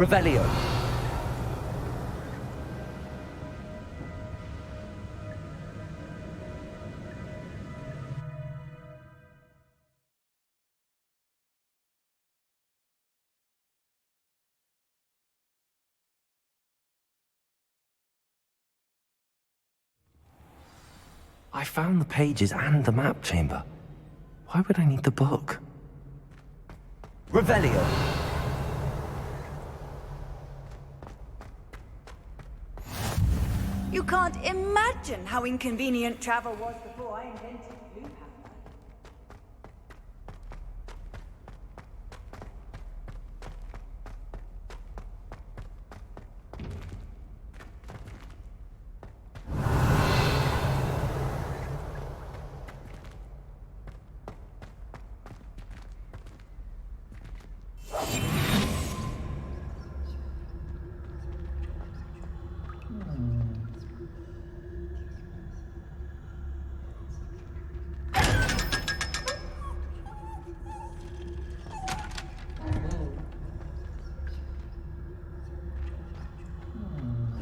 Revelio. I found the pages and the map chamber. Why would I need the book? Revelio. You can't imagine how inconvenient travel was before I invented blue powder.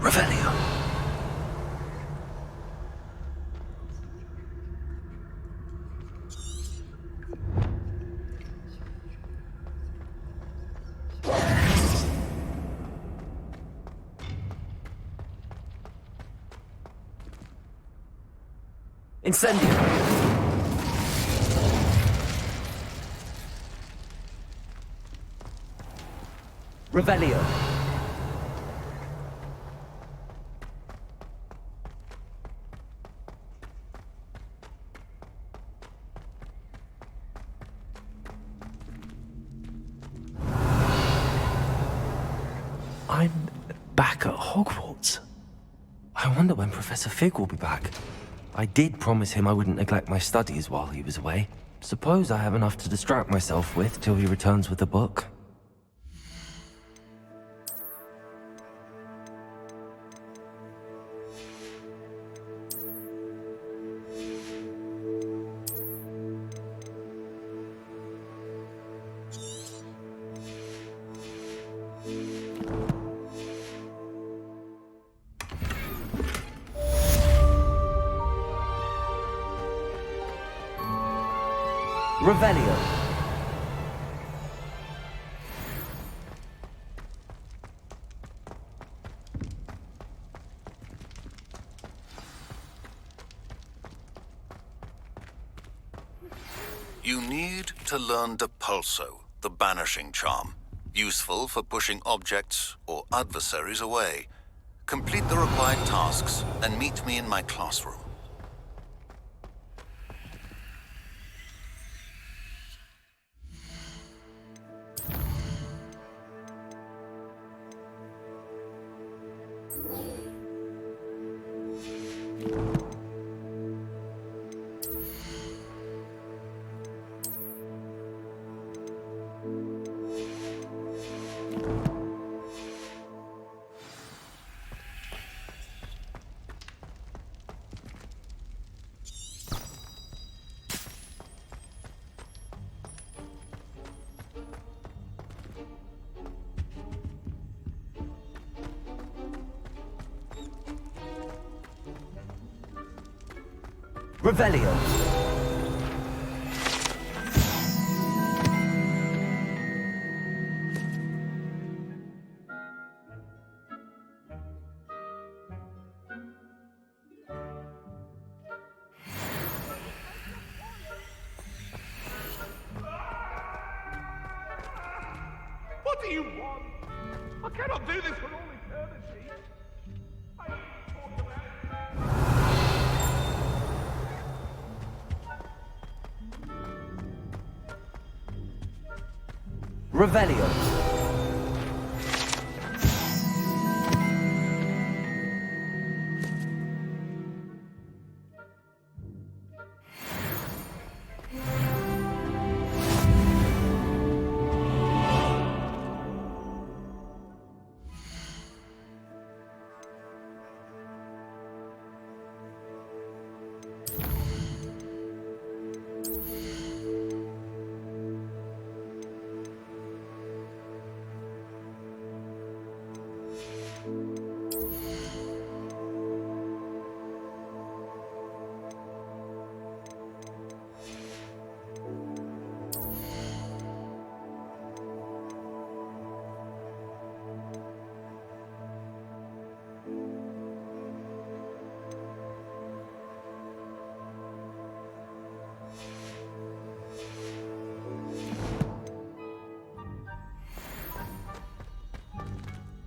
Revelio. Incendio. Revelio. I'm back at Hogwarts. I wonder when Professor Fig will be back. I did promise him I wouldn't neglect my studies while he was away. Suppose I have enough to distract myself with till he returns with the book. Revelio. You need to learn Depulso, the banishing charm. Useful for pushing objects or adversaries away. Complete the required tasks and meet me in my classroom. Revelio. What do you want? I cannot do this for all eternity. I need to talk about it. Revelio.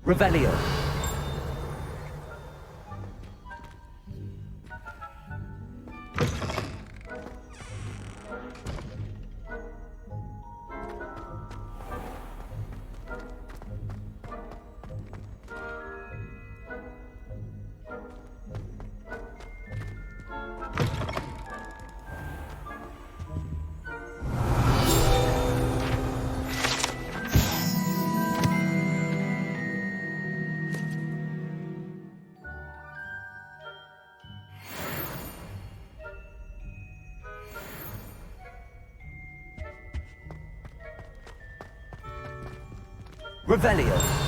Revelio. Revelio.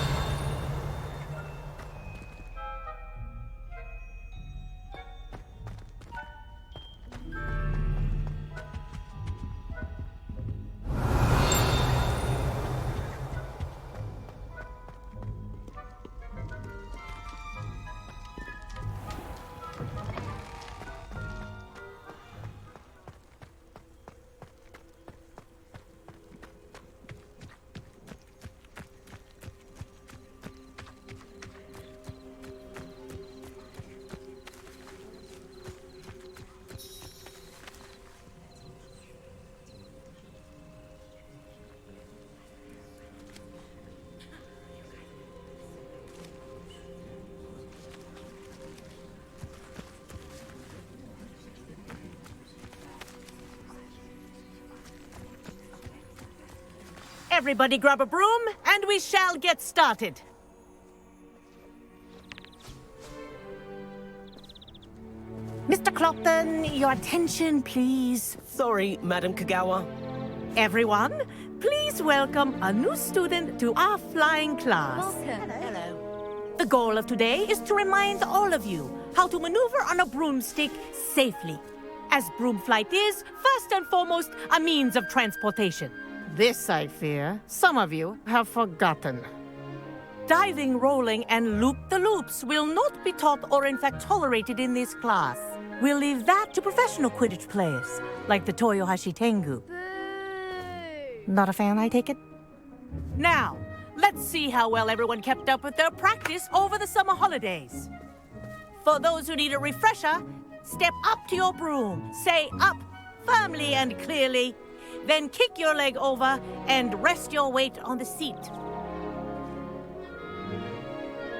Everybody grab a broom, and we shall get started. Mr. Clopton, your attention, please. Sorry, Madam Kagawa. Everyone, please welcome a new student to our flying class. Welcome. Hello. The goal of today is to remind all of you how to maneuver on a broomstick safely, as broom flight is, first and foremost, a means of transportation. This, I fear, some of you have forgotten. Diving, rolling, and loop-the-loops will not be taught or in fact tolerated in this class. We'll leave that to professional Quidditch players, like the Toyohashi Tengu. Not a fan, I take it? Now, let's see how well everyone kept up with their practice over the summer holidays. For those who need a refresher, step up to your broom, say up firmly and clearly, then kick your leg over and rest your weight on the seat.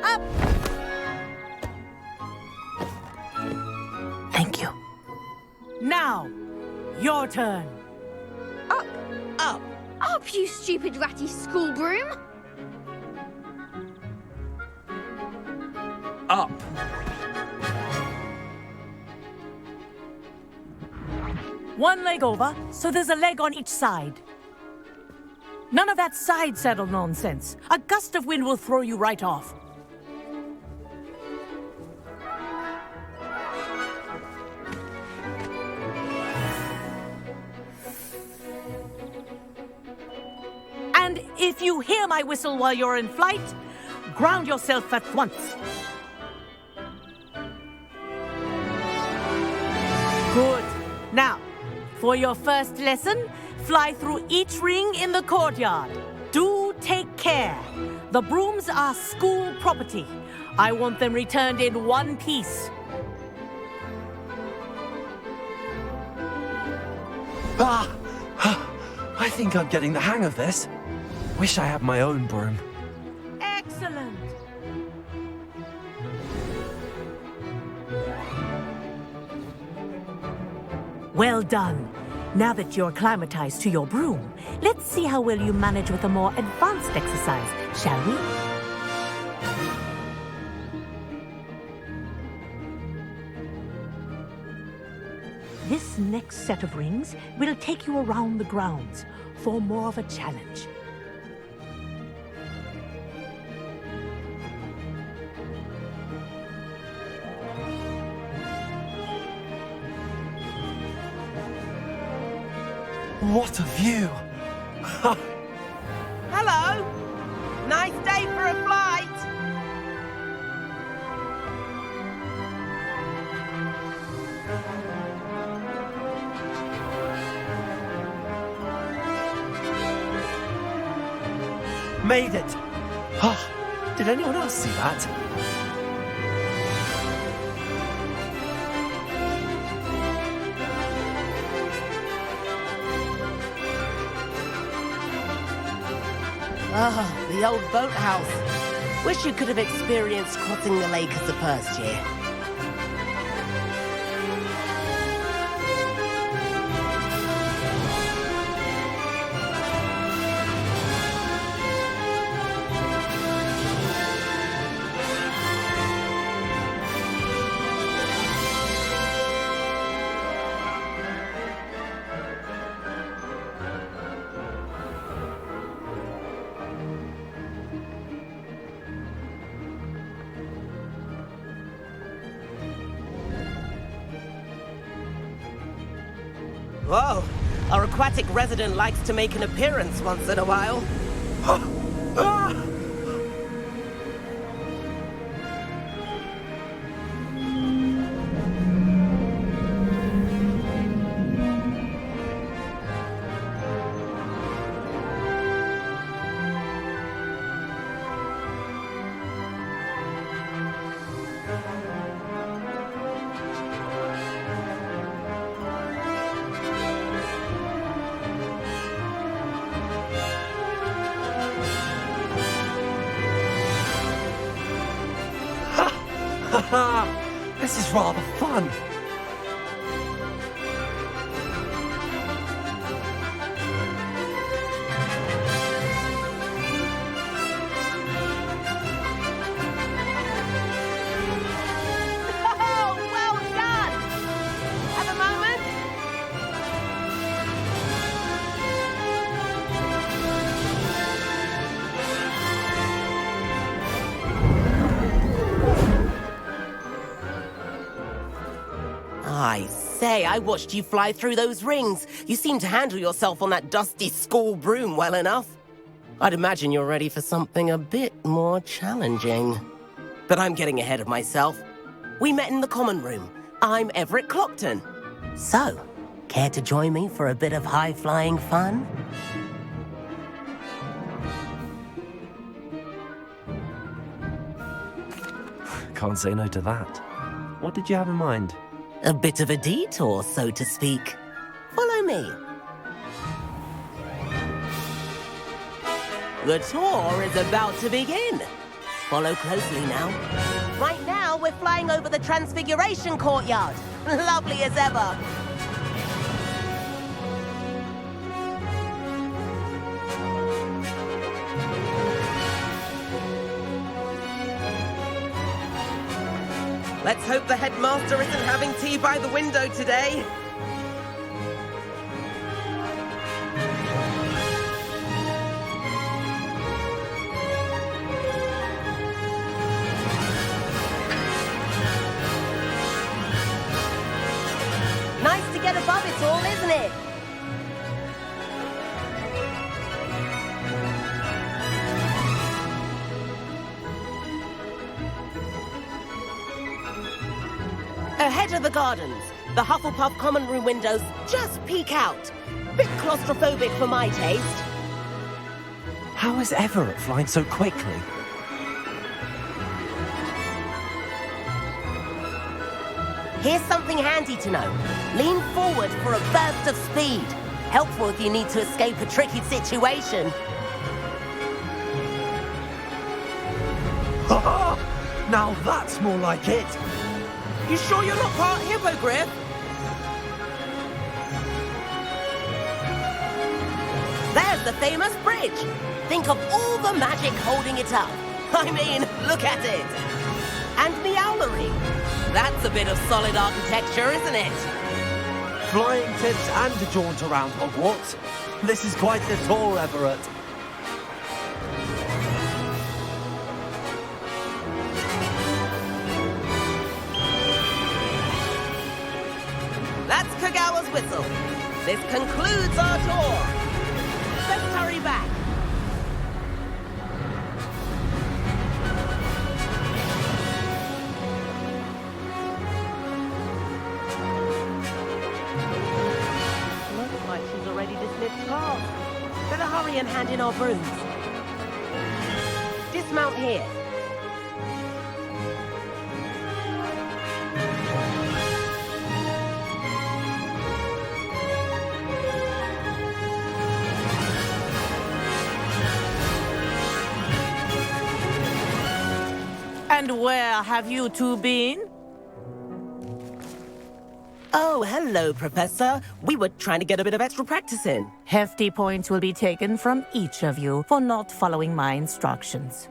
Up! Thank you. Now, your turn. Up, Up! up, you stupid ratty school broom! Up. One leg over, so there's a leg on each side. None of that side saddle nonsense. A gust of wind will throw you right off. And if you hear my whistle while you're in flight, ground yourself at once. Good. Now, for your first lesson, fly through each ring in the courtyard. Do take care. The brooms are school property. I want them returned in one piece. I think I'm getting the hang of this. Wish I had my own broom. Excellent. Well done. Now that you're acclimatized to your broom, let's see how well you manage with a more advanced exercise, shall we? This next set of rings will take you around the grounds for more of a challenge. What a view! Hello! Nice day for a flight! Made it! Did anyone else see that? Ah, the old boathouse. Wish you could have experienced crossing the lake as a first year. Whoa! Our aquatic resident likes to make an appearance once in a while. This is rather fun. Oh, well done! Have a moment? I say, I watched you fly through those rings. You seem to handle yourself on that dusty school broom well enough. I'd imagine you're ready for something a bit more challenging. But I'm getting ahead of myself. We met in the common room. I'm Everett Clockton. So, care to join me for a bit of high-flying fun? Can't say no to that. What did you have in mind? A bit of a detour, so to speak. Follow me. The tour is about to begin. Follow closely now. Right now, we're flying over the Transfiguration Courtyard. Lovely as ever. Let's hope the headmaster isn't having tea by the window today. Nice to get above it all, isn't it? Ahead of the gardens, the Hufflepuff common room windows just peek out. Bit claustrophobic for my taste. How is Everett flying so quickly? Here's something handy to know. Lean forward for a burst of speed. Helpful if you need to escape a tricky situation. Now that's more like it. You sure you're not part hippogriff? There's the famous bridge. Think of all the magic holding it up. I mean, look at it. And Meowlery. That's a bit of solid architecture, isn't it? Flying tips and a jaunt around Hogwarts. This is quite the tour, Everett. That's Kagawa's whistle. This concludes our tour. Let's hurry back. Looks like she's already dismissed class. Better hurry and hand in our brooms. Dismount here. And where have you two been? Oh, hello, Professor. We were trying to get a bit of extra practice in. Hefty points will be taken from each of you for not following my instructions.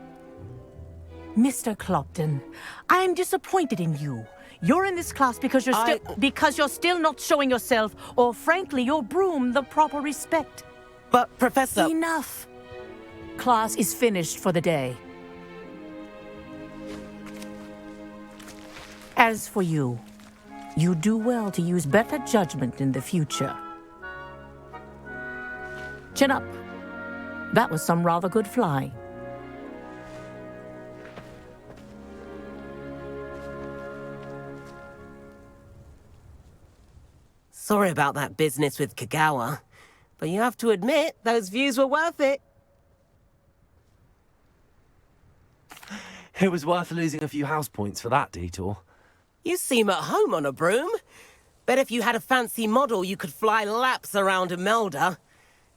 Mr. Clopton, I am disappointed in you. You're in this class because you're still not showing yourself, or frankly, your broom, the proper respect. But, Professor... Enough. Class is finished for the day. As for you, you do well to use better judgment in the future. Chin up. That was some rather good flying. Sorry about that business with Kagawa, but you have to admit, those views were worth it. It was worth losing a few house points for that detour. You seem at home on a broom. Bet if you had a fancy model, you could fly laps around Imelda.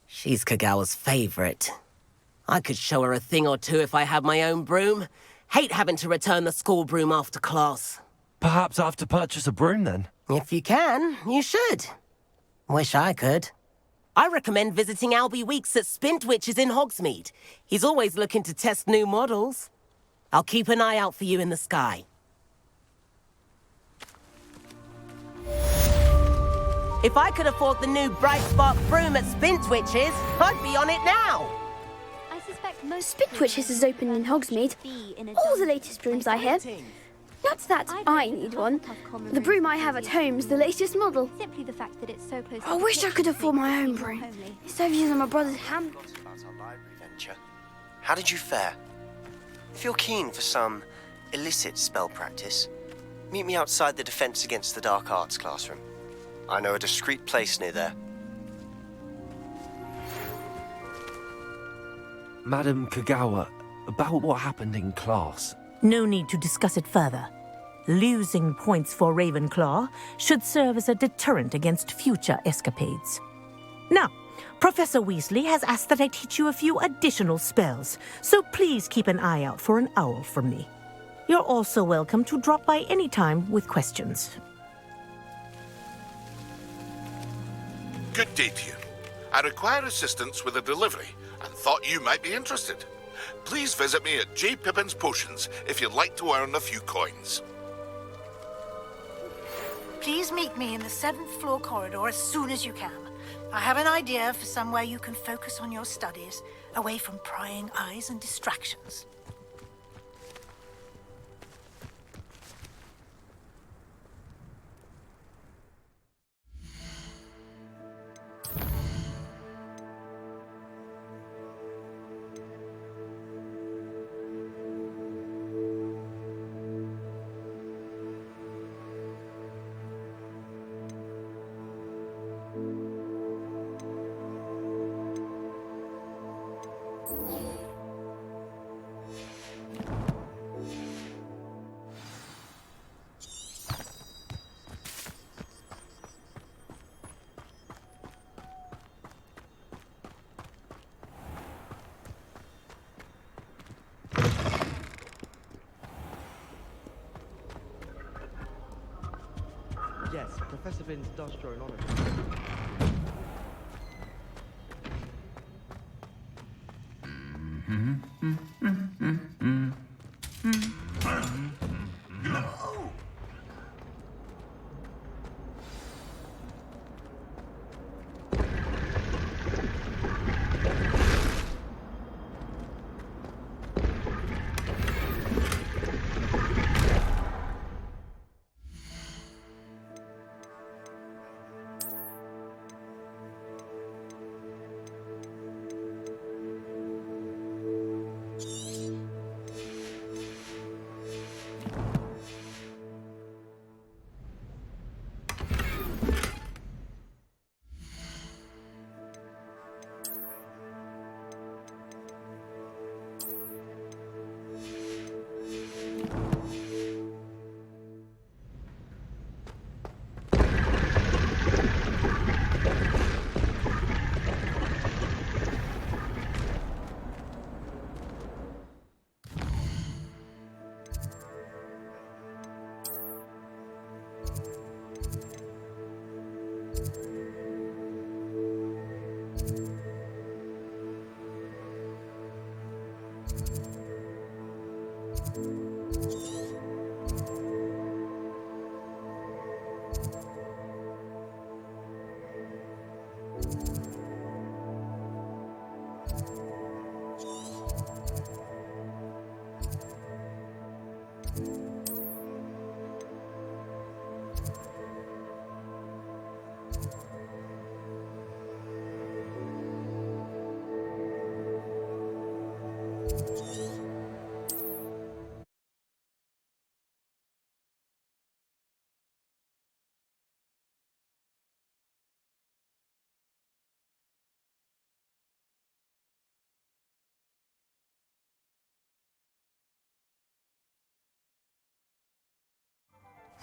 She's Kagawa's favorite. I could show her a thing or two if I had my own broom. Hate having to return the school broom after class. Perhaps I have to purchase a broom then. If you can, you should. Wish I could. I recommend visiting Albie Weeks at Spintwitches in Hogsmeade. He's always looking to test new models. I'll keep an eye out for you in the sky. If I could afford the new Bright Spark broom at Spintwitches, I'd be on it now. I suspect most Spintwitches is open in Hogsmeade. All the latest brooms I hear. Not that I need one. The broom I have at home is the latest model. Simply the fact that it's so close. I wish I could afford my own broom. Instead of using my brother's hand. About our library venture. How did you fare? If you're keen for some illicit spell practice, meet me outside the Defense Against the Dark Arts classroom. I know a discreet place near there. Madam Kagawa, about what happened in class. No need to discuss it further. Losing points for Ravenclaw should serve as a deterrent against future escapades. Now, Professor Weasley has asked that I teach you a few additional spells, so please keep an eye out for an owl from me. You're also welcome to drop by any time with questions. Good day to you. I require assistance with a delivery and thought you might be interested. Please visit me at J. Pippin's Potions if you'd like to earn a few coins. Please meet me in the 7th floor corridor as soon as you can. I have an idea for somewhere you can focus on your studies, away from prying eyes and distractions. Yes, Professor Binns does draw an honor.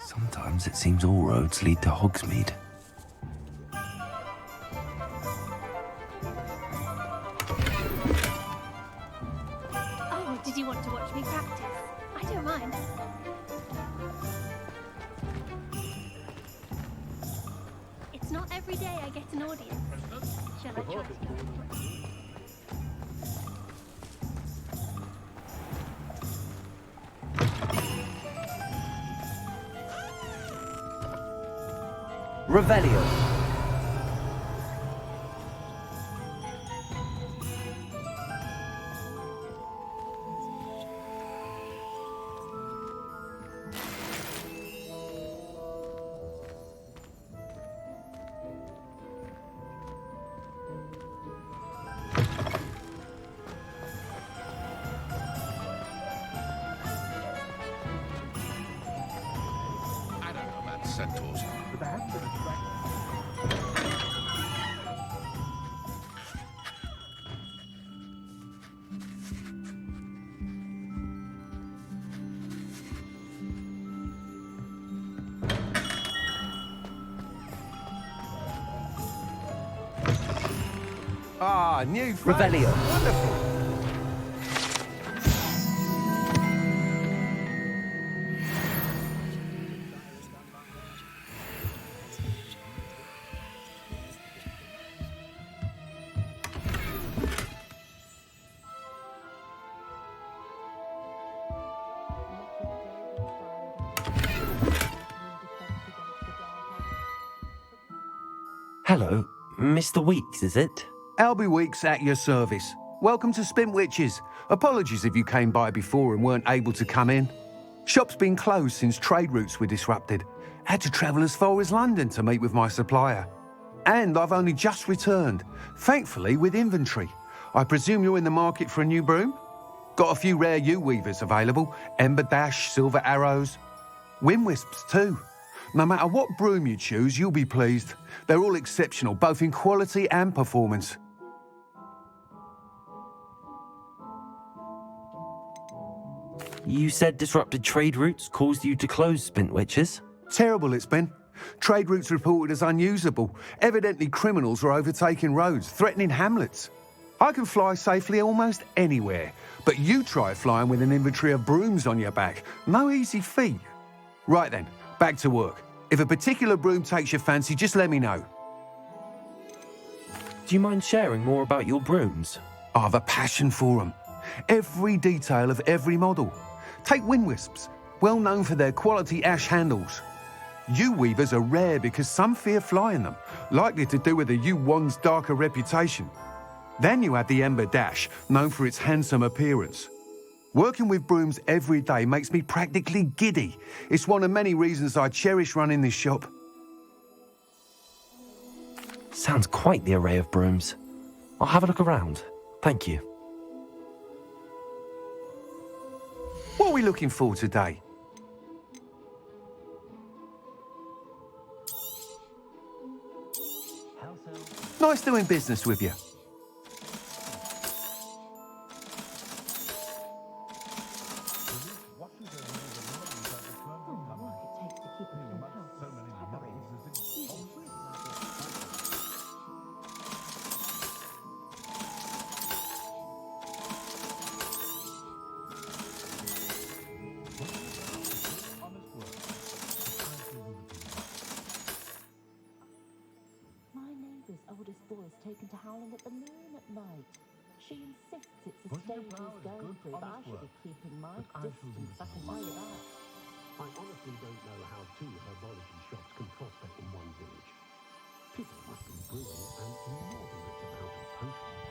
Sometimes it seems all roads lead to Hogsmeade. Oh, did you want to watch me practice? I don't mind. It's not every day I get an audience. Shall I try to go? Revelio. I don't know about centaurs, but they haven't been attracted. Ah, new friend. Revelio. Wonderful. Hello, Mr. Weeks, is it? Albie Weeks at your service. Welcome to Spintwitches. Apologies if you came by before and weren't able to come in. Shop's been closed since trade routes were disrupted. Had to travel as far as London to meet with my supplier. And I've only just returned, thankfully with inventory. I presume you're in the market for a new broom? Got a few rare U-weavers available. Ember Dash, Silver Arrows. Wind Wisps too. No matter what broom you choose, you'll be pleased. They're all exceptional, both in quality and performance. You said disrupted trade routes caused you to close Spintwitches? Terrible it's been. Trade routes reported as unusable. Evidently criminals are overtaking roads, threatening hamlets. I can fly safely almost anywhere, but you try flying with an inventory of brooms on your back. No easy feat. Right then, back to work. If a particular broom takes your fancy, just let me know. Do you mind sharing more about your brooms? I have a passion for them. Every detail of every model. Take Wind Wisps, well known for their quality ash handles. U-weavers are rare because some fear flying them, likely to do with the U-wand's darker reputation. Then you have the Ember Dash, known for its handsome appearance. Working with brooms every day makes me practically giddy. It's one of many reasons I cherish running this shop. Sounds quite the array of brooms. I'll have a look around. Thank you. What are we looking for today? Nice doing business with you. Oldest boy is taken to howling at the moon at night. She insists it's a stage he's going through, but I should be keeping my distance, I can tell you that. I honestly don't know how two herbology shops can prospect in one village. People must be brewing an inordinate amount of potions.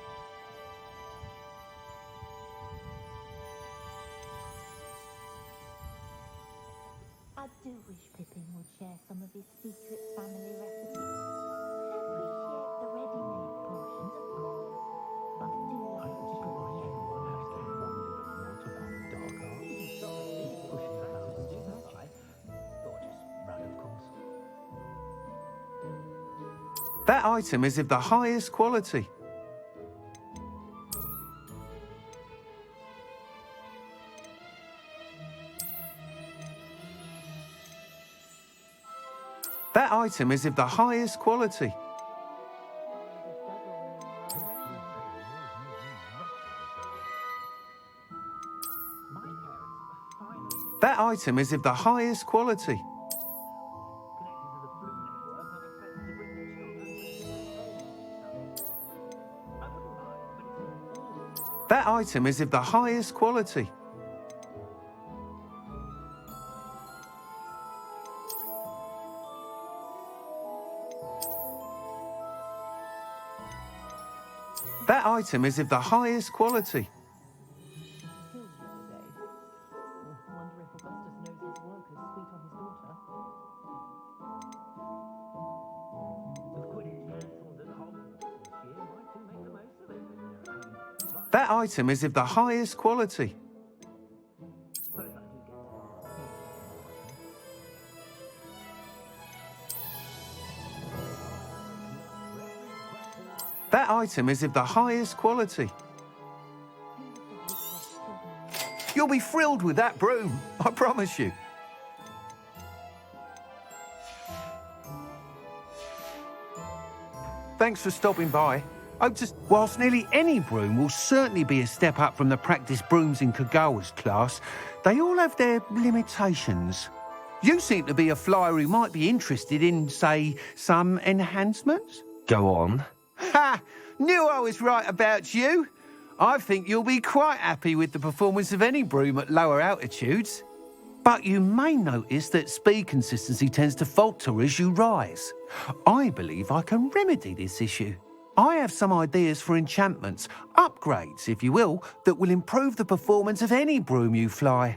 I do wish Pippin would share some of his secret family recipes. I appreciate the ready-made portions, of course, but I do like the good meal. That item is of the highest quality. That item is of the highest quality. That item is of the highest quality. That item is of the highest quality. That item is of the highest quality. That item is of the highest quality. That item is of the highest quality. You'll be thrilled with that broom, I promise you. Thanks for stopping by. Whilst nearly any broom will certainly be a step up from the practice brooms in Kagawa's class, they all have their limitations. You seem to be a flyer who might be interested in, say, some enhancements? Go on. Ha! Knew I was right about you. I think you'll be quite happy with the performance of any broom at lower altitudes. But you may notice that speed consistency tends to falter as you rise. I believe I can remedy this issue. I have some ideas for enchantments, upgrades, if you will, that will improve the performance of any broom you fly.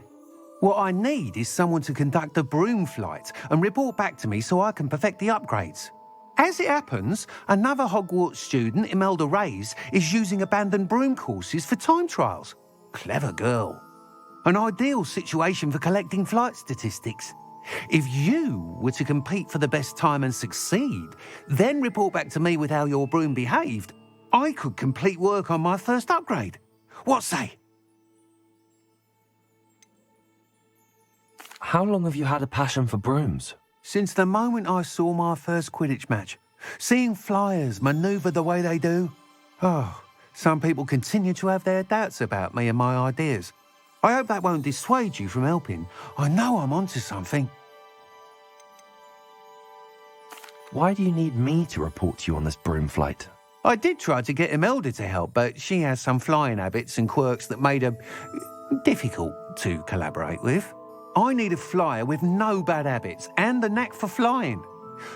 What I need is someone to conduct a broom flight and report back to me so I can perfect the upgrades. As it happens, another Hogwarts student, Imelda Reyes, is using abandoned broom courses for time trials. Clever girl. An ideal situation for collecting flight statistics. If you were to compete for the best time and succeed, then report back to me with how your broom behaved, I could complete work on my first upgrade. What say? How long have you had a passion for brooms? Since the moment I saw my first Quidditch match. Seeing flyers manoeuvre the way they do. Oh, some people continue to have their doubts about me and my ideas. I hope that won't dissuade you from helping. I know I'm onto something. Why do you need me to report to you on this broom flight? I did try to get Imelda to help, but she has some flying habits and quirks that made her difficult to collaborate with. I need a flyer with no bad habits and the knack for flying.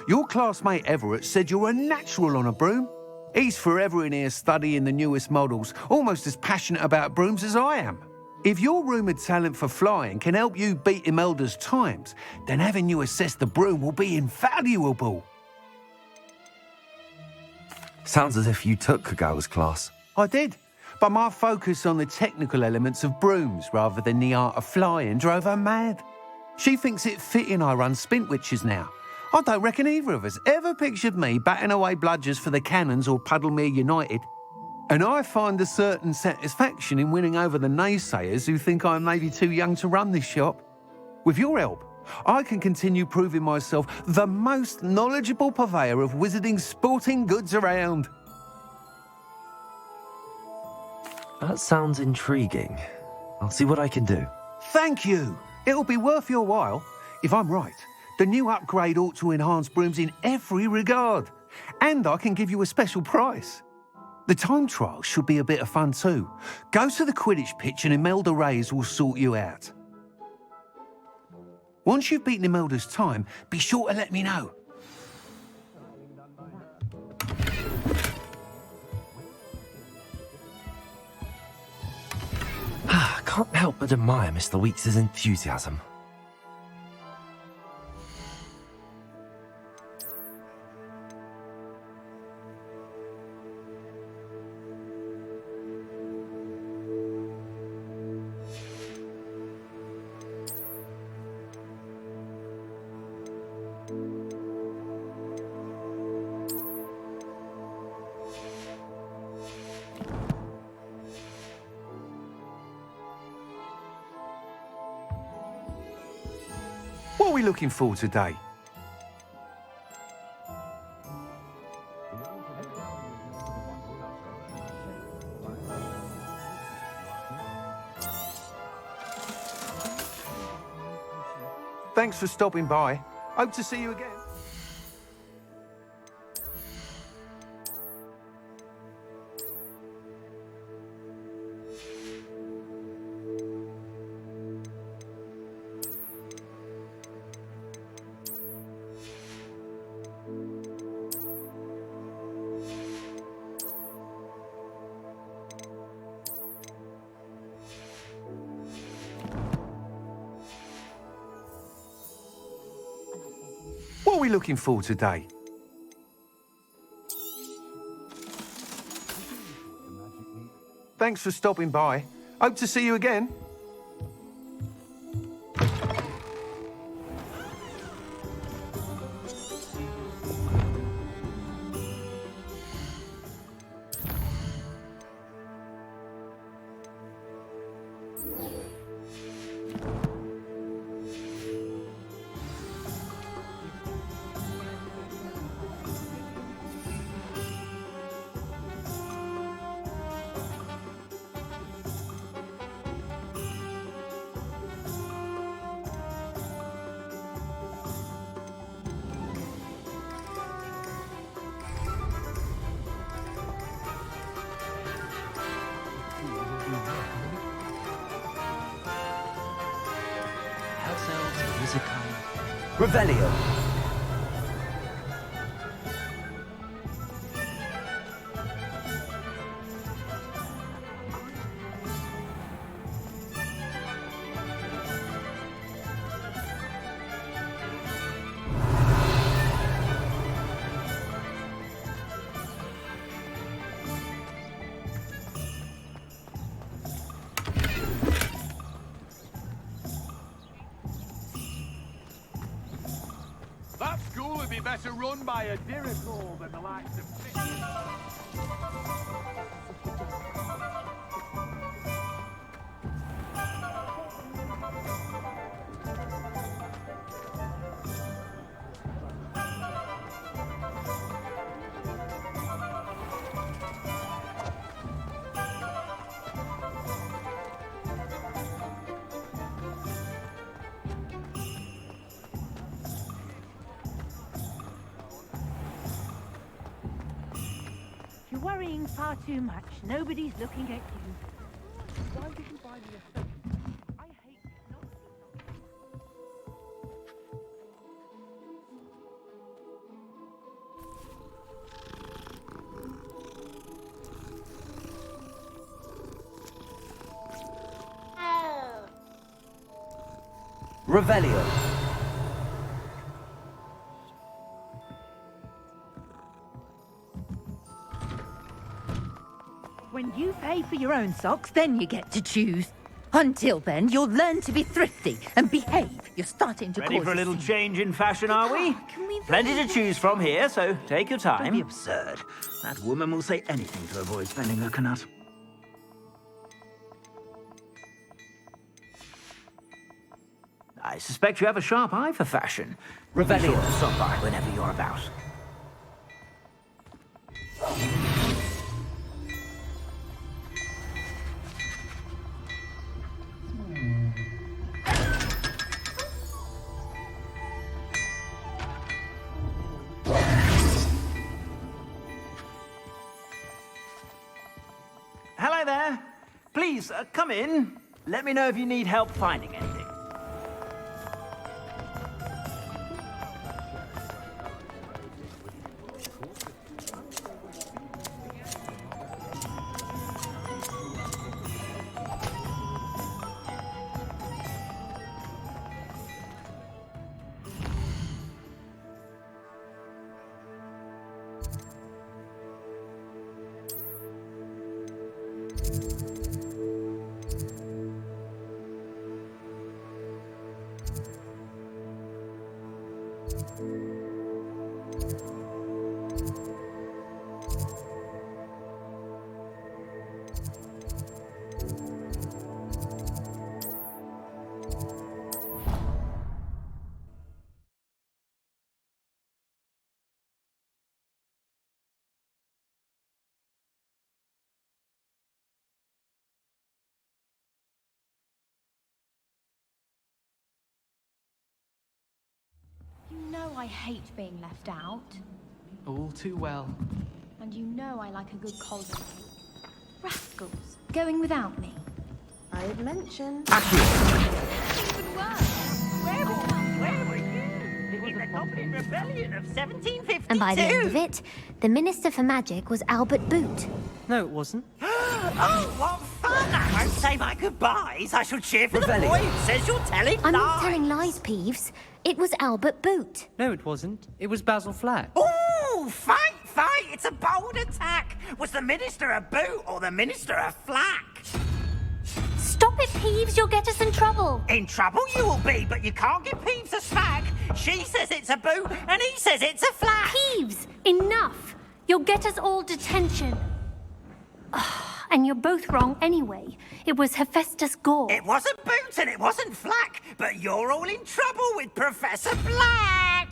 Your classmate Everett said you're a natural on a broom. He's forever in here studying the newest models, almost as passionate about brooms as I am. If your rumoured talent for flying can help you beat Imelda's times, then having you assess the broom will be invaluable. Sounds as if you took Kagawa's class. I did, but my focus on the technical elements of brooms rather than the art of flying drove her mad. She thinks it fitting I run Spintwitches now. I don't reckon either of us ever pictured me batting away bludgers for the Cannons or Puddlemere United. And I find a certain satisfaction in winning over the naysayers who think I'm maybe too young to run this shop. With your help, I can continue proving myself the most knowledgeable purveyor of wizarding sporting goods around. That sounds intriguing. I'll see what I can do. Thank you. It'll be worth your while. If I'm right, the new upgrade ought to enhance brooms in every regard. And I can give you a special price. The time trial should be a bit of fun too. Go to the Quidditch pitch and Imelda Reyes will sort you out. Once you've beaten Imelda's time, be sure to let me know. I can't help but admire Mr. Weeks' enthusiasm. What are we looking for today? Thanks for stopping by. Hope to see you again. What are we looking for today? Thanks for stopping by. Hope to see you again. Revelio. That school would be better run by a Dirical than the likes of... You're worrying far too much. Nobody's looking at you. Why did you buy me a second? I hate not... Revelio. When you pay for your own socks, then you get to choose. Until then, you'll learn to be thrifty and behave. You're starting to Ready cause for a little scene. change in fashion, are we? Plenty to choose from here, so take your time. Don't be absurd. That woman will say anything to avoid spending her canut. I suspect you have a sharp eye for fashion. Revelio. Be sure to stop by whenever you're about. Hello there. Please, come in. Let me know if you need help finding anything. I hate being left out. All too well. And you know I like a good cold cake. Rascals, going without me. I had mentioned. Even worse. Where were you? In the Goblin Rebellion of 1752. And by the end of it, the Minister for Magic was Albert Boot. No, it wasn't. Oh, what fun! I won't say my goodbyes. I shall cheer for the boy who says you're telling I'm lies. not telling lies, Peeves. It was Albert Boot. No, it wasn't. It was Basil Flack. Ooh, fight! It's a bold attack. Was the Minister a boot or the Minister a flack? Stop it, Peeves. You'll get us in trouble. In trouble you will be, but you can't give Peeves a smack. She says it's a boot, and he says it's a flack. Peeves, enough. You'll get us all detention. And you're both wrong anyway. It was Hephaestus Gore. It wasn't boot and it wasn't flack, but you're all in trouble with Professor Black.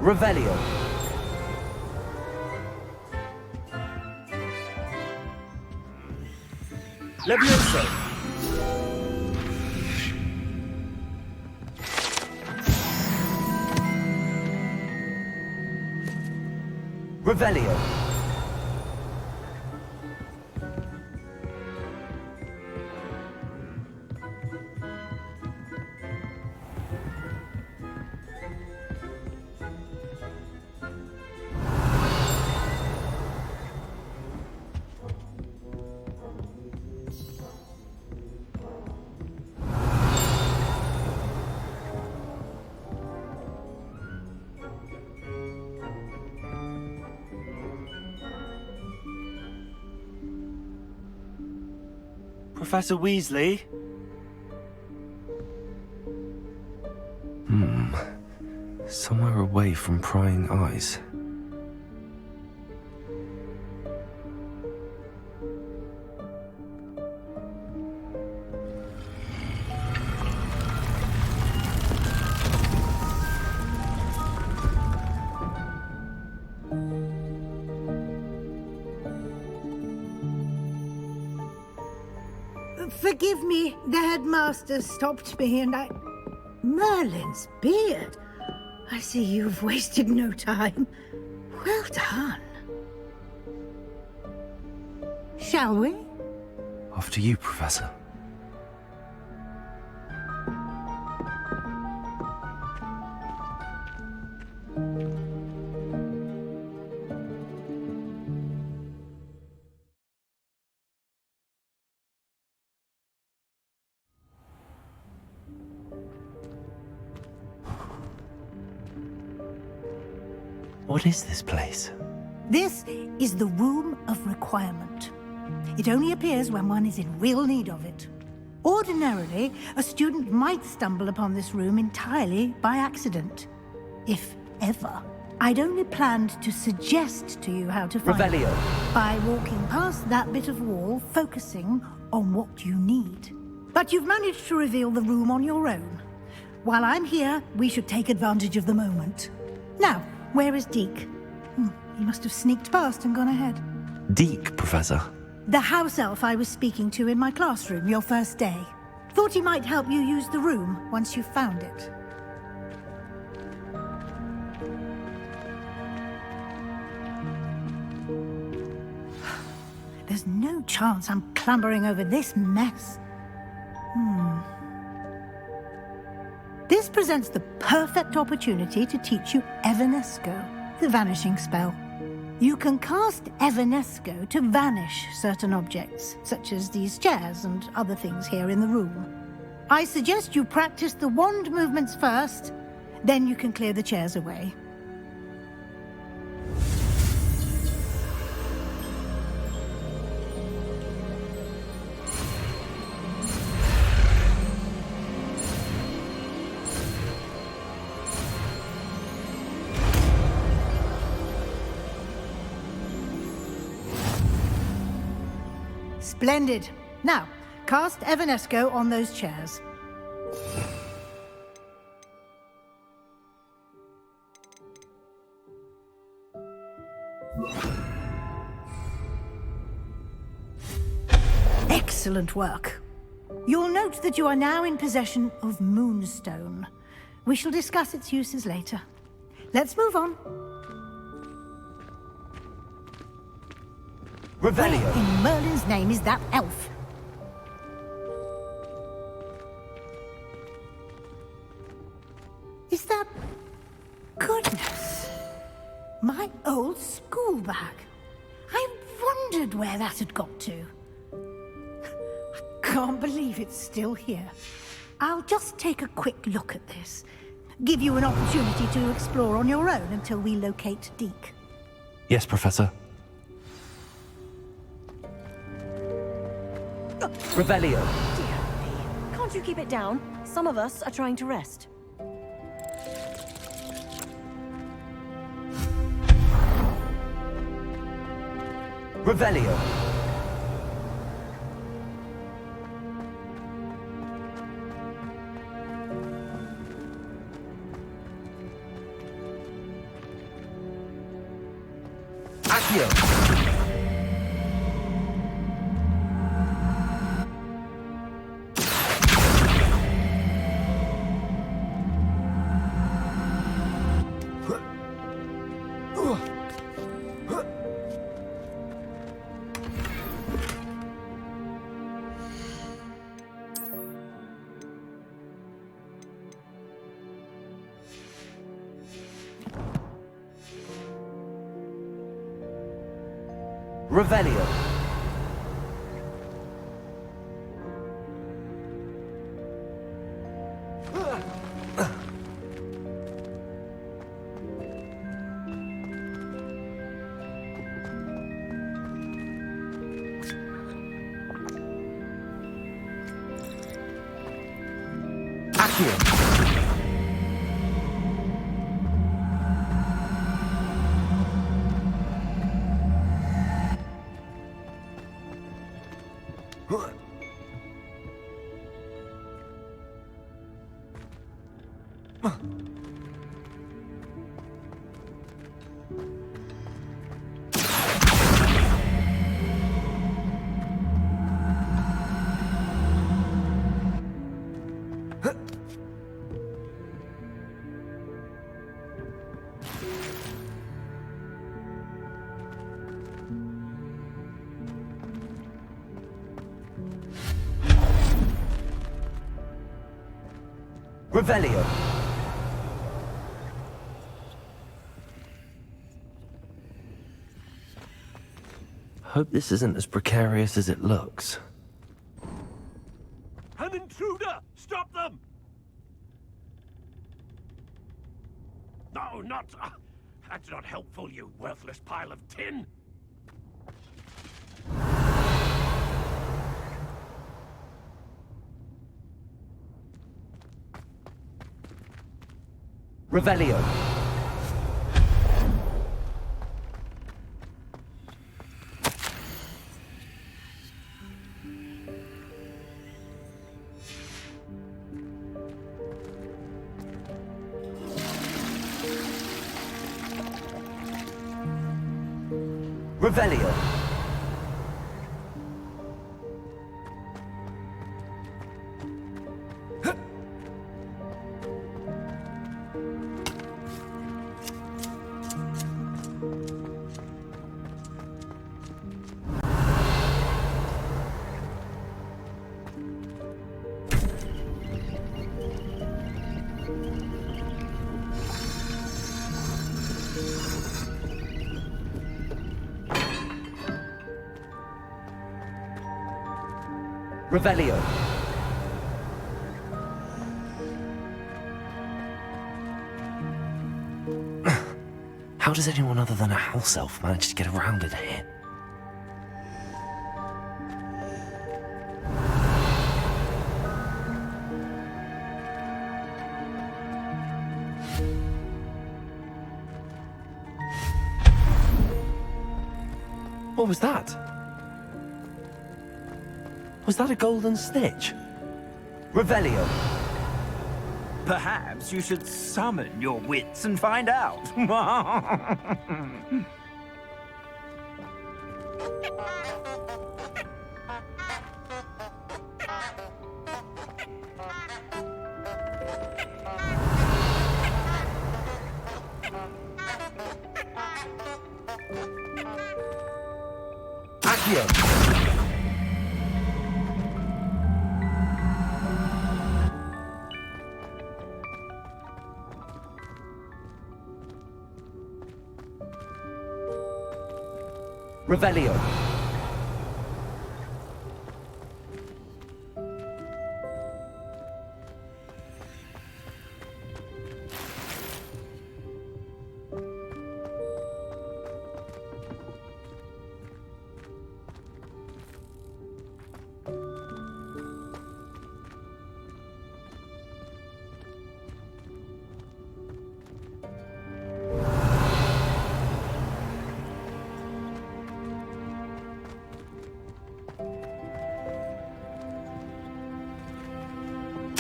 Revelio. Levioso. Revelio. Professor Weasley? Somewhere away from prying eyes. Forgive me, the headmaster stopped me and I... Merlin's beard. I see you've wasted no time. Well done. Shall we? After you, Professor. What is this place? This is the Room of Requirement. It only appears when one is in real need of it. Ordinarily, a student might stumble upon this room entirely by accident. If ever. I'd only planned to suggest to you how to find Revelio. it by walking past that bit of wall, focusing on what you need. But you've managed to reveal the room on your own. While I'm here, we should take advantage of the moment. Now, where is Deke? He must have sneaked past and gone ahead. Deke, Professor. The house elf I was speaking to in my classroom your first day. Thought he might help you use the room once you've found it. There's There's no chance I'm clambering over this mess. This presents the perfect opportunity to teach you Evanesco, the vanishing spell. You can cast Evanesco to vanish certain objects, such as these chairs and other things here in the room. I suggest you practice the wand movements first, then you can clear the chairs away. Splendid. Now, cast Evanesco on those chairs. Excellent work. You'll note that you are now in possession of Moonstone. We shall discuss its uses later. Let's move on. Revelio. Where in Merlin's name is that elf? Is that... Goodness. My old school bag. I wondered where that had got to. I can't believe it's still here. I'll just take a quick look at this. Give you an opportunity to explore on your own until we locate Deke. Yes, Professor. Revelio. Can't you keep it down? Some of us are trying to rest. Revelio. Accio. Revelio. Accio. Revelio. Hope this isn't as precarious as it looks. An intruder! Stop them! No, not... that's not helpful, you worthless pile of tin! Revelio. Revelio. Revelio. How does anyone other than a house elf manage to get around in here? What was that? Was that a golden snitch? Revelio. Perhaps you should summon your wits and find out. Accio! Revelio.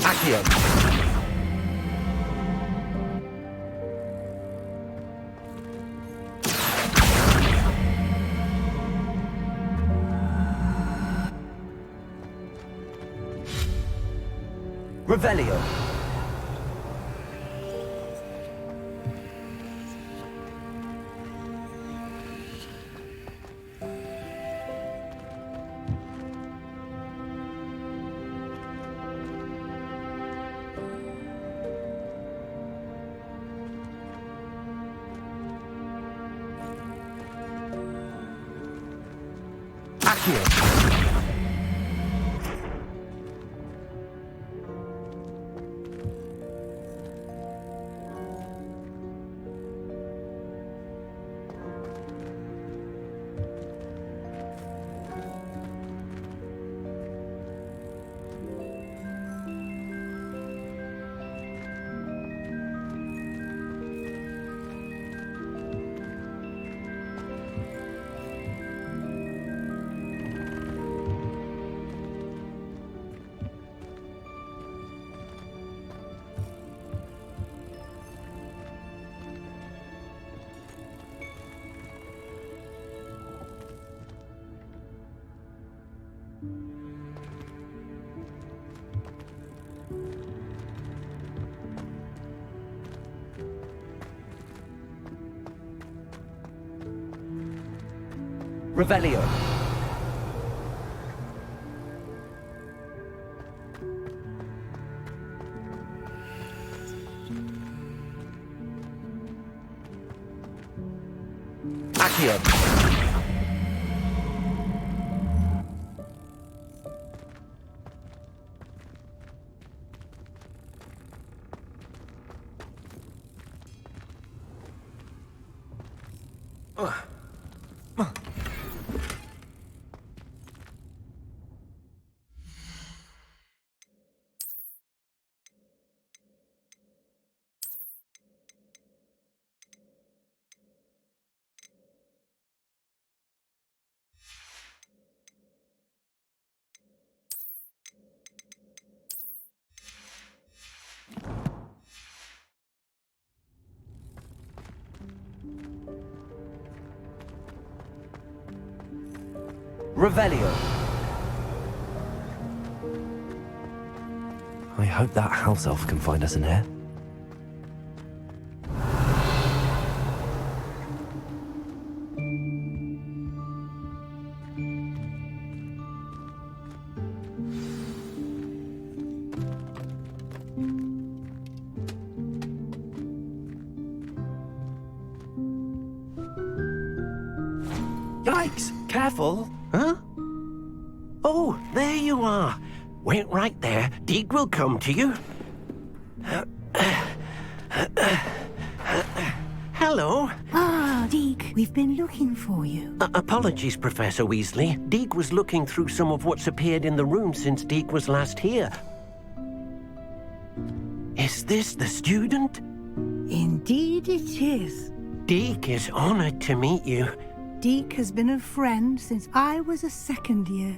Accio! Revelio. Accio! Revelio. Accio! Revelio. I hope that house elf can find us in here. Yikes! Careful! Huh? Oh, there you are. Wait right there. Deke will come to you. Hello. Ah, Deke, we've been looking for you. Apologies, Professor Weasley. Deke was looking through some of what's appeared in the room since Deke was last here. Is this the student? Indeed it is. Deke is honored to meet you. Deke has been a friend since I was a second year.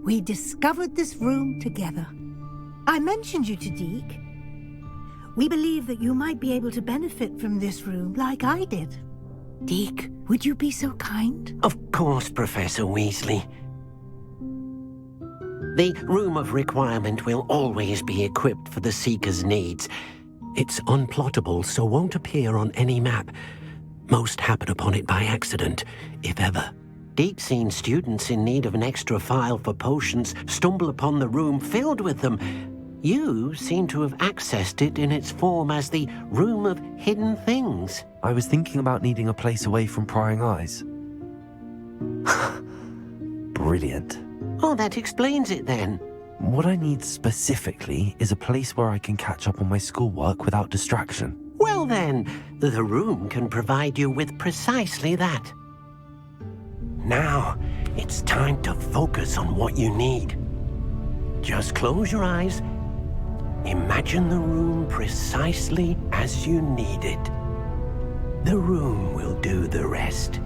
We discovered this room together. I mentioned you to Deke. We believe that you might be able to benefit from this room like I did. Deke, would you be so kind? Of course, Professor Weasley. The Room of Requirement will always be equipped for the Seeker's needs. It's unplottable, so won't appear on any map. Most happen upon it by accident, if ever. Deke's seen students in need of an extra file for potions stumble upon the room filled with them. You seem to have accessed it in its form as the Room of Hidden Things. I was thinking about needing a place away from prying eyes. Brilliant. Oh, that explains it then. What I need specifically is a place where I can catch up on my schoolwork without distraction. Well then, the room can provide you with precisely that. Now, it's time to focus on what you need. Just close your eyes. Imagine the room precisely as you need it. The room will do the rest.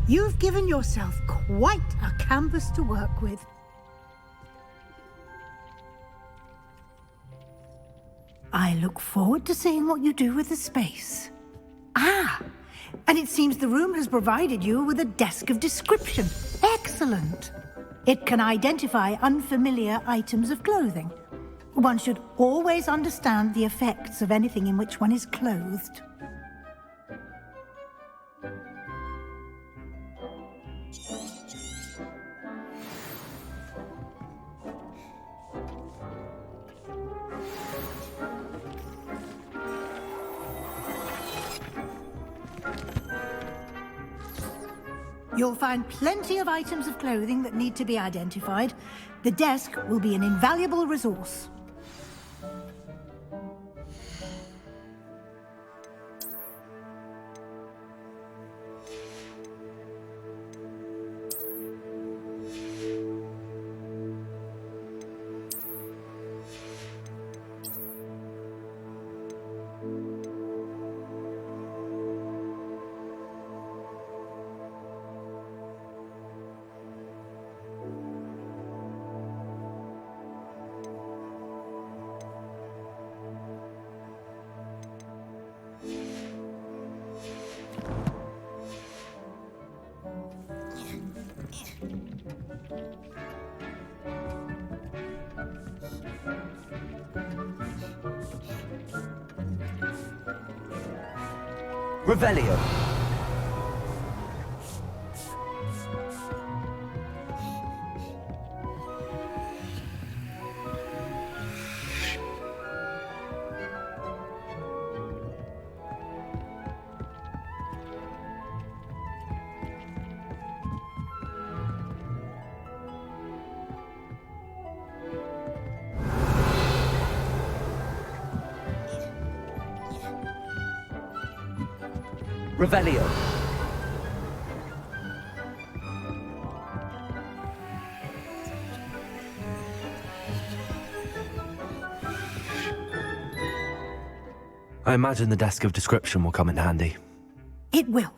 You've given yourself quite a canvas to work with. I look forward to seeing what you do with the space. Ah, and it seems the room has provided you with a desk of description. Excellent. It can identify unfamiliar items of clothing. One should always understand the effects of anything in which one is clothed. You'll find plenty of items of clothing that need to be identified. The desk will be an invaluable resource. Revelio. Revelio. I imagine the desk of description will come in handy. It will.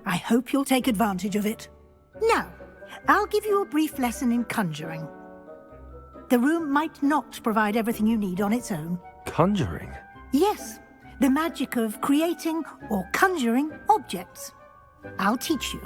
I hope you'll take advantage of it. Now, I'll give you a brief lesson in conjuring. The room might not provide everything you need on its own. Conjuring? Yes, the magic of creating or conjuring objects. I'll teach you.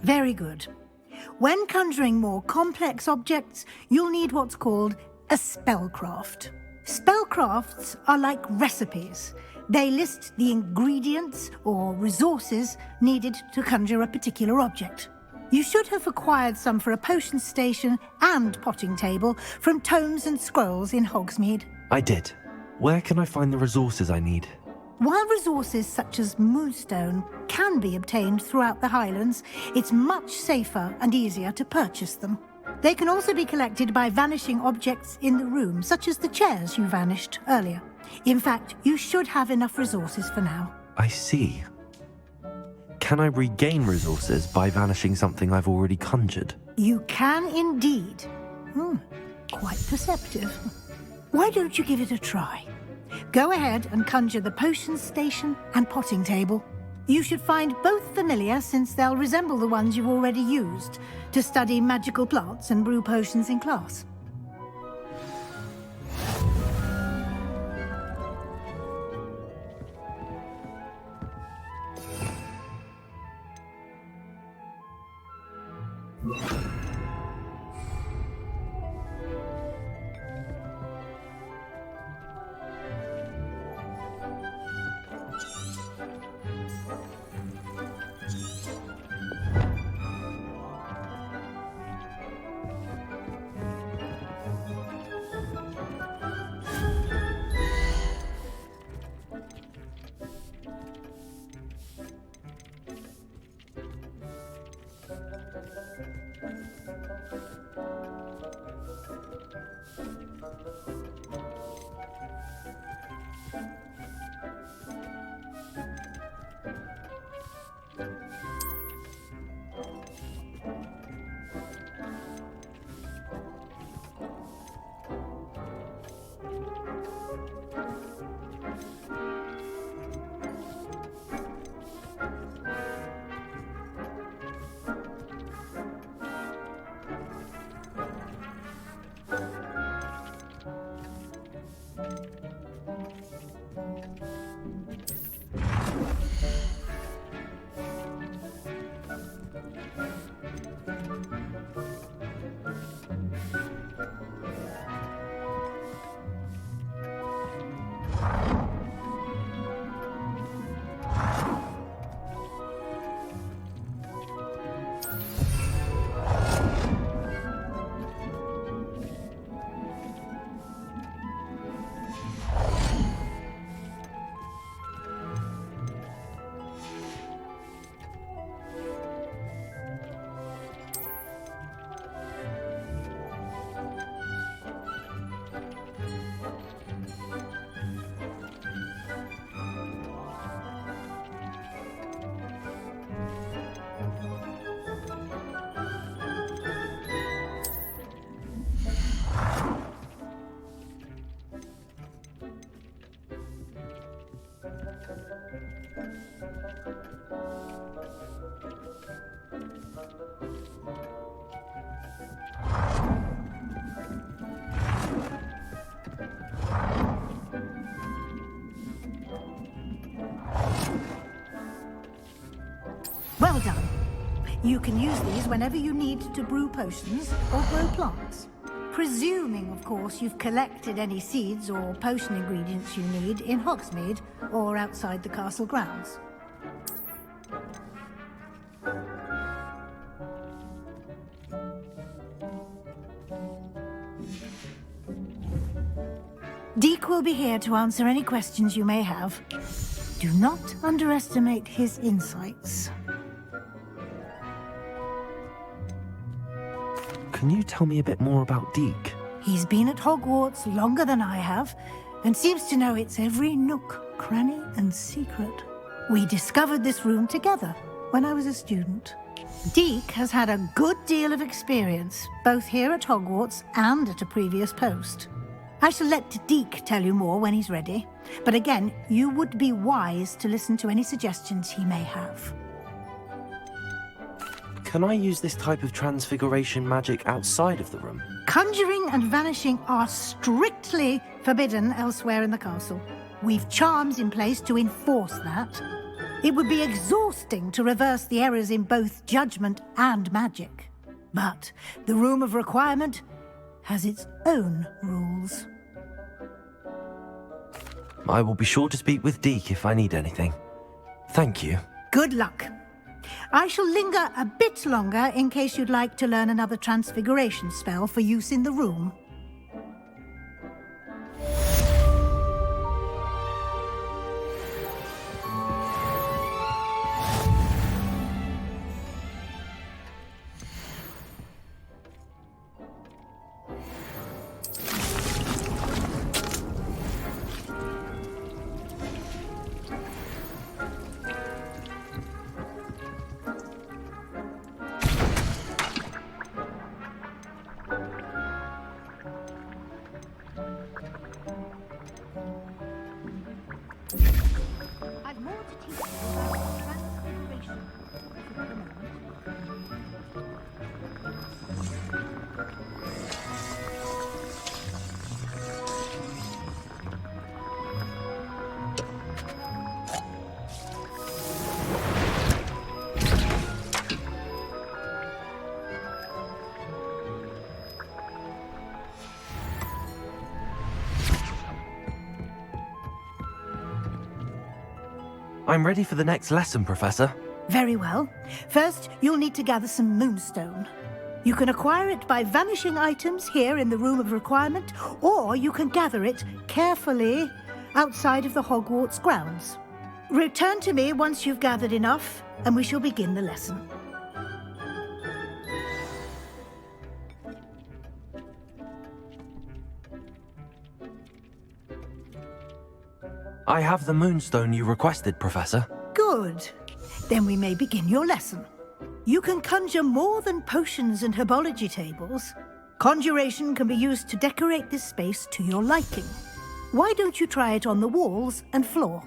Very good. When conjuring more complex objects, you'll need what's called a spellcraft. Spellcrafts are like recipes. They list the ingredients or resources needed to conjure a particular object. You should have acquired some for a potion station and potting table from tomes and scrolls in Hogsmeade. I did. Where can I find the resources I need? While resources such as moonstone can be obtained throughout the Highlands, it's much safer and easier to purchase them. They can also be collected by vanishing objects in the room, such as the chairs you vanished earlier. In fact, you should have enough resources for now. I see. Can I regain resources by vanishing something I've already conjured? You can indeed. Quite perceptive. Why don't you give it a try? Go ahead and conjure the potion station and potting table. You should find both familiar, since they'll resemble the ones you've already used to study magical plants and brew potions in class. Well done. You can use these whenever you need to brew potions or grow plants. Presuming, of course, you've collected any seeds or potion ingredients you need in Hogsmeade or outside the castle grounds. Deke will be here to answer any questions you may have. Do not underestimate his insights. Can you tell me a bit more about Deke? He's been at Hogwarts longer than I have, and seems to know its every nook, cranny, and secret. We discovered this room together when I was a student. Deke has had a good deal of experience, both here at Hogwarts and at a previous post. I shall let Deke tell you more when he's ready, but again, you would be wise to listen to any suggestions he may have. Can I use this type of transfiguration magic outside of the room? Conjuring and vanishing are strictly forbidden elsewhere in the castle. We've charms in place to enforce that. It would be exhausting to reverse the errors in both judgment and magic. But the Room of Requirement has its own rules. I will be sure to speak with Deke if I need anything. Thank you. Good luck. I shall linger a bit longer in case you'd like to learn another transfiguration spell for use in the room. I've more to teach you about transfiguration. For the moment. I'm ready for the next lesson, Professor. Very well. First, you'll need to gather some moonstone. You can acquire it by vanishing items here in the Room of Requirement, or you can gather it carefully outside of the Hogwarts grounds. Return to me once you've gathered enough, and we shall begin the lesson. I have the moonstone you requested, Professor. Good. Then we may begin your lesson. You can conjure more than potions and herbology tables. Conjuration can be used to decorate this space to your liking. Why don't you try it on the walls and floor?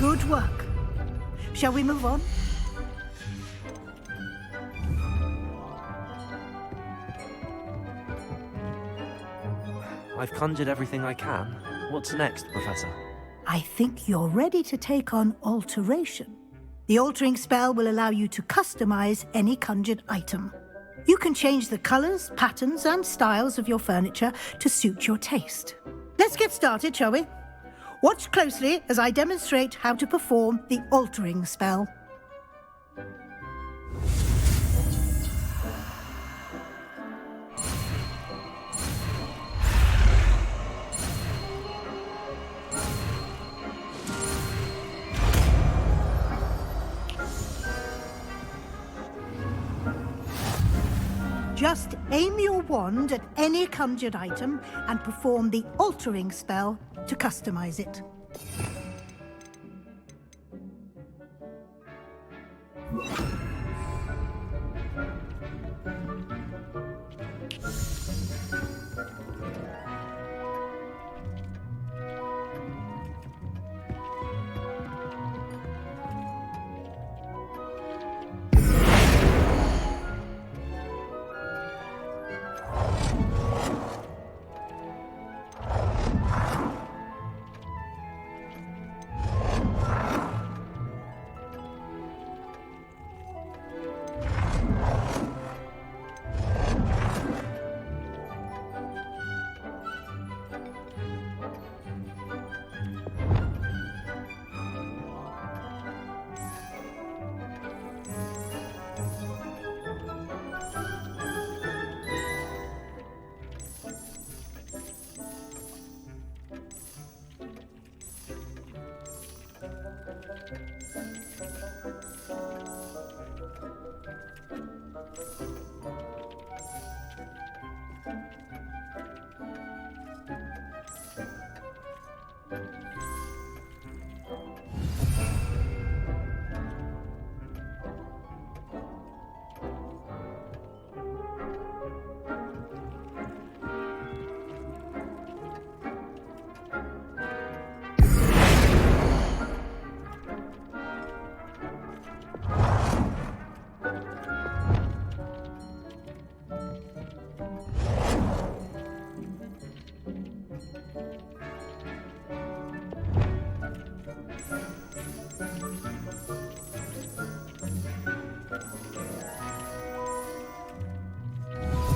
Good work. Shall we move on? I've conjured everything I can. What's next, Professor? I think you're ready to take on alteration. The altering spell will allow you to customize any conjured item. You can change the colors, patterns, and styles of your furniture to suit your taste. Let's get started, shall we? Watch closely as I demonstrate how to perform the altering spell. Just aim your wand at any conjured item and perform the altering spell to customize it.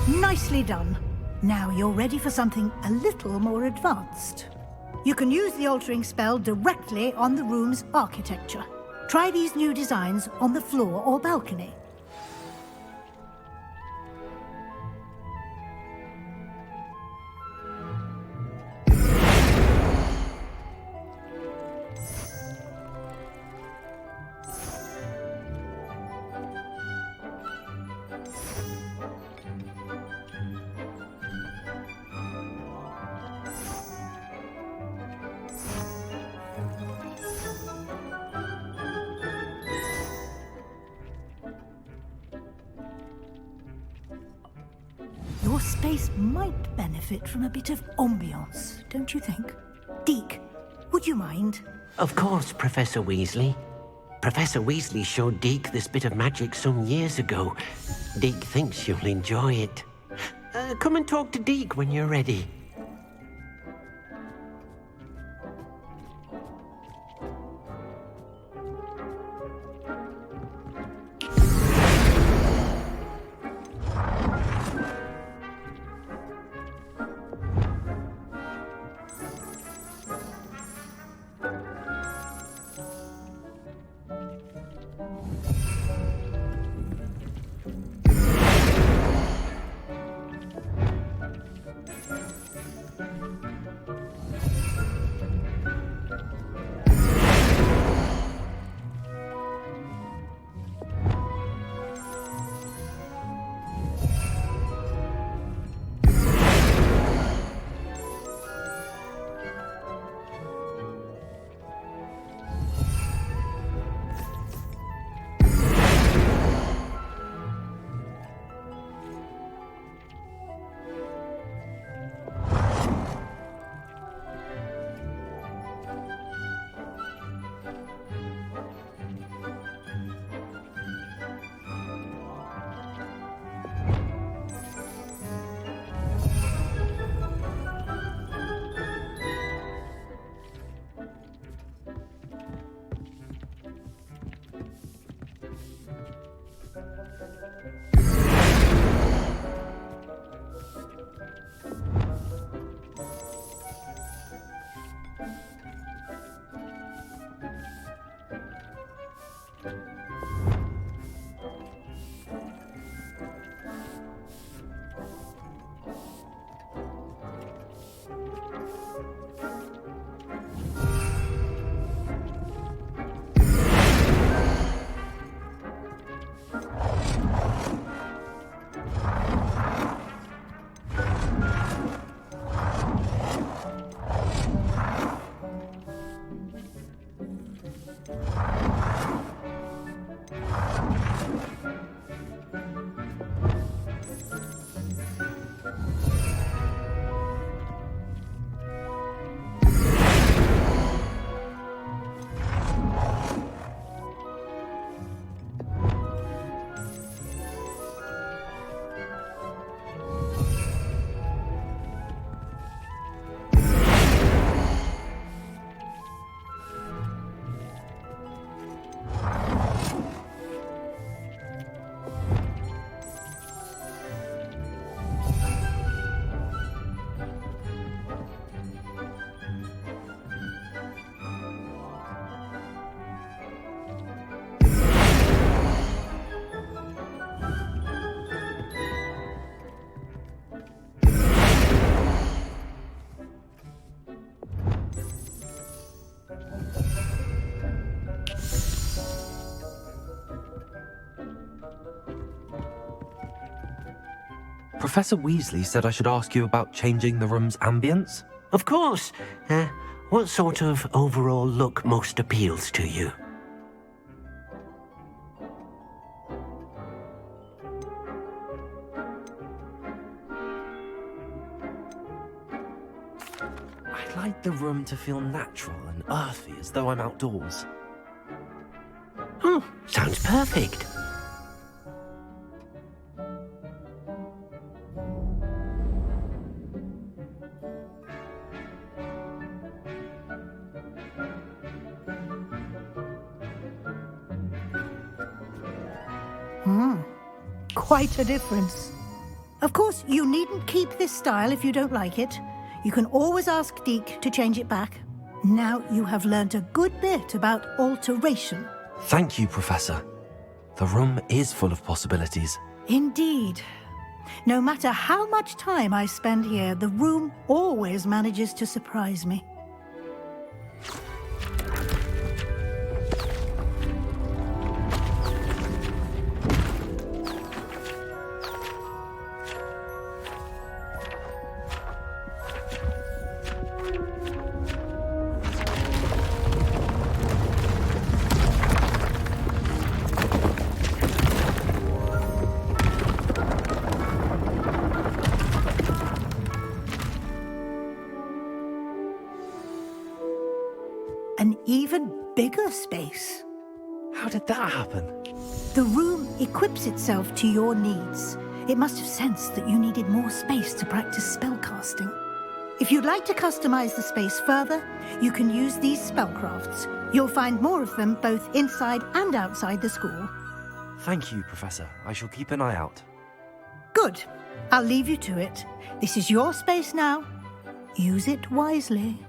Nicely done. Now you're ready for something a little more advanced. You can use the altering spell directly on the room's architecture. Try these new designs on the floor or balcony. Your space might benefit from a bit of ambiance, don't you think? Deke, would you mind? Of course, Professor Weasley. Professor Weasley showed Deke this bit of magic some years ago. Deke thinks you'll enjoy it. Come and talk to Deke when you're ready. Professor Weasley said I should ask you about changing the room's ambience. Of course. What sort of overall look most appeals to you? I'd like the room to feel natural and earthy, as though I'm outdoors. Oh, sounds perfect. Quite a difference. Of course, you needn't keep this style if you don't like it. You can always ask Deke to change it back. Now you have learnt a good bit about alteration. Thank you, Professor. The room is full of possibilities. Indeed. No matter how much time I spend here, the room always manages to surprise me. An even bigger space. How did that happen? The room equips itself to your needs. It must have sensed that you needed more space to practice spellcasting. If you'd like to customize the space further, you can use these spellcrafts. You'll find more of them both inside and outside the school. Thank you, Professor. I shall keep an eye out. Good. I'll leave you to it. This is your space now. Use it wisely.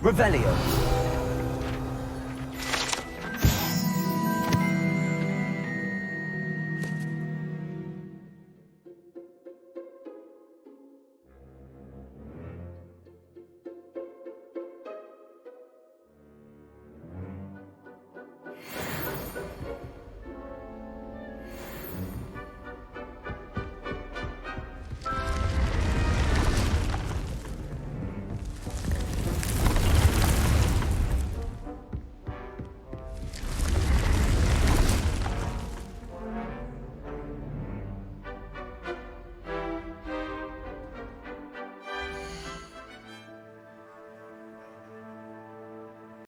Revelio.